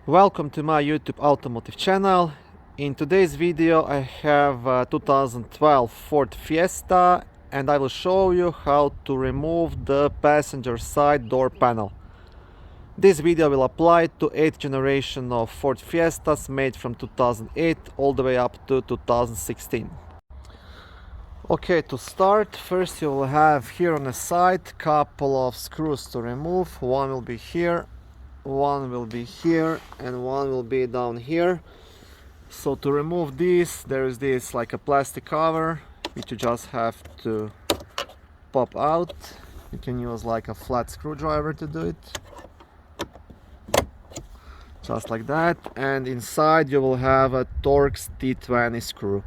Welcome to my YouTube automotive channel. In today's video I have a 2012 Ford Fiesta and I will show you how to remove the passenger side door panel. This video will apply to 8th generation of Ford Fiestas made from 2008 all the way up to 2016. Okay, to start, first you will have here on the side couple of screws to remove. One will be here, one will be here, and one will be down here. So to remove this, there is this like a plastic cover which you just have to pop out. You can use like a flat screwdriver to do it, just like that. And inside you will have a Torx T20 screw.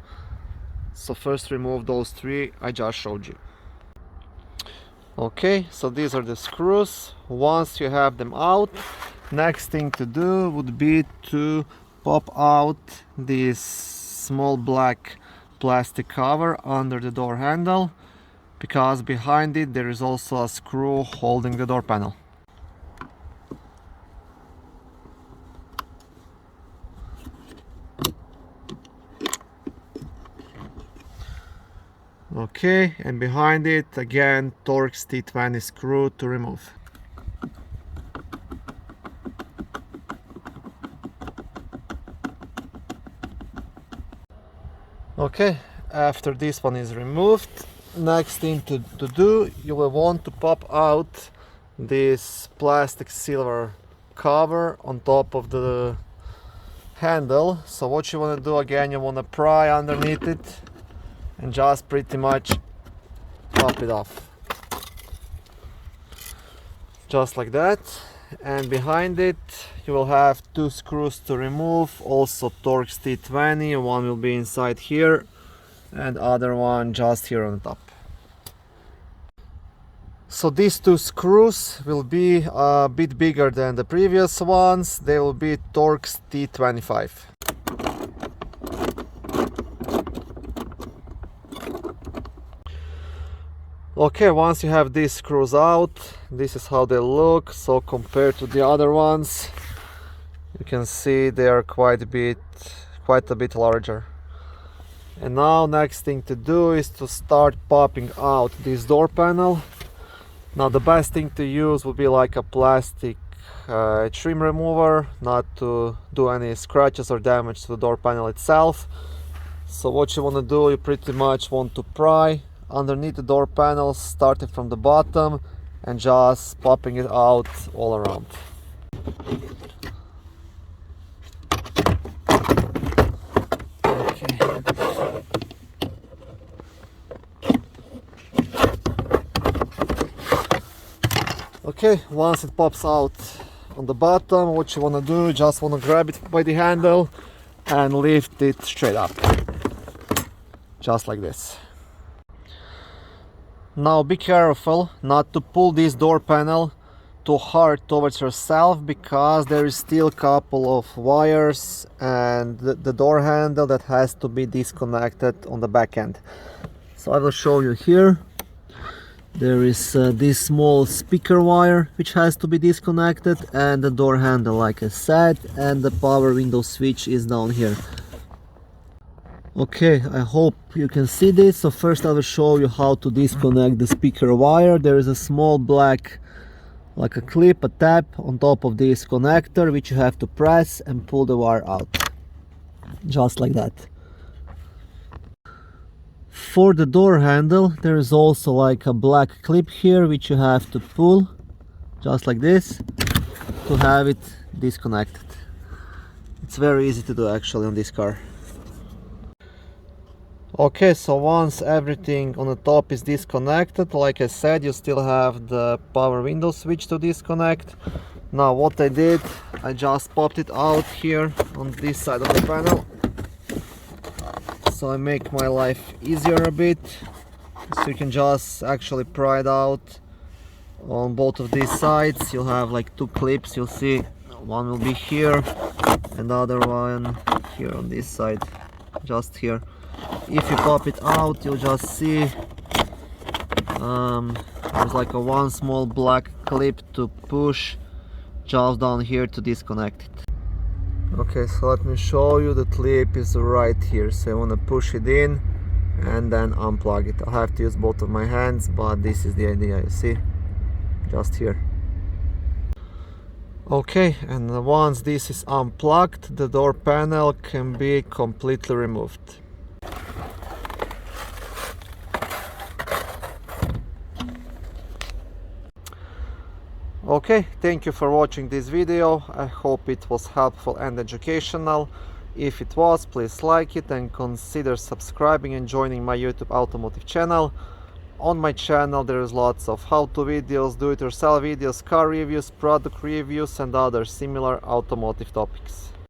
So first remove those three I just showed you. Okay, so these are the screws. Once you have them out, next thing to do would be to pop out this small black plastic cover under the door handle, because behind it there is also a screw holding the door panel. Okay, and behind it again Torx T20 screw to remove. Okay, after this one is removed, next thing to do, you will want to pop out this plastic silver cover on top of the handle. So what you want to do again, you want to pry underneath it and just pretty much pop it off, just like that. And behind it you will have two screws to remove, also Torx T20. One will be inside here and other one just here on the top. So these two screws will be a bit bigger than the previous ones. They will be Torx T25. Okay, once you have these screws out, this is how they look. So compared to the other ones, you can see they are quite a bit larger. And now next thing to do is to start popping out this door panel. Now the best thing to use would be like a plastic trim remover, not to do any scratches or damage to the door panel itself. So what you want to do, you pretty much want to pry underneath the door panel, starting from the bottom and just popping it out all around. Okay. Okay, once it pops out on the bottom, what you want to do, you just want to grab it by the handle and lift it straight up, just like this. Now be careful not to pull this door panel too hard towards yourself, because there is still a couple of wires and the door handle that has to be disconnected on the back end. So I will show you here. There is this small speaker wire which has to be disconnected, and the door handle, like I said, and the power window switch is down here. Okay, I hope you can see this. So first I will show you how to disconnect the speaker wire. There is a small black, like a clip, a tab on top of this connector, which you have to press and pull the wire out, just like that. For the door handle, there is also like a black clip here, which you have to pull, just like this, to have it disconnected. It's very easy to do actually on this car. Okay, so once everything on the top is disconnected, like I said, you still have the power window switch to disconnect. Now what I did, I just popped it out here on this side of the panel. So I make my life easier a bit. So you can just actually pry it out on both of these sides. You'll have like two clips, you'll see one will be here and the other one here on this side, just here. If you pop it out, you'll just see there's like one small black clip to push just down here to disconnect it. Okay, so let me show you. The clip is right here, so I want to push it in and then unplug it. I have to use both of my hands, but this is the idea, you see, just here. Okay, and once this is unplugged, the door panel can be completely removed. Okay, thank you for watching this video. I hope it was helpful and educational. If it was, please like it and consider subscribing and joining my YouTube automotive channel. On my channel there is lots of how-to videos, do-it-yourself videos, car reviews, product reviews and other similar automotive topics.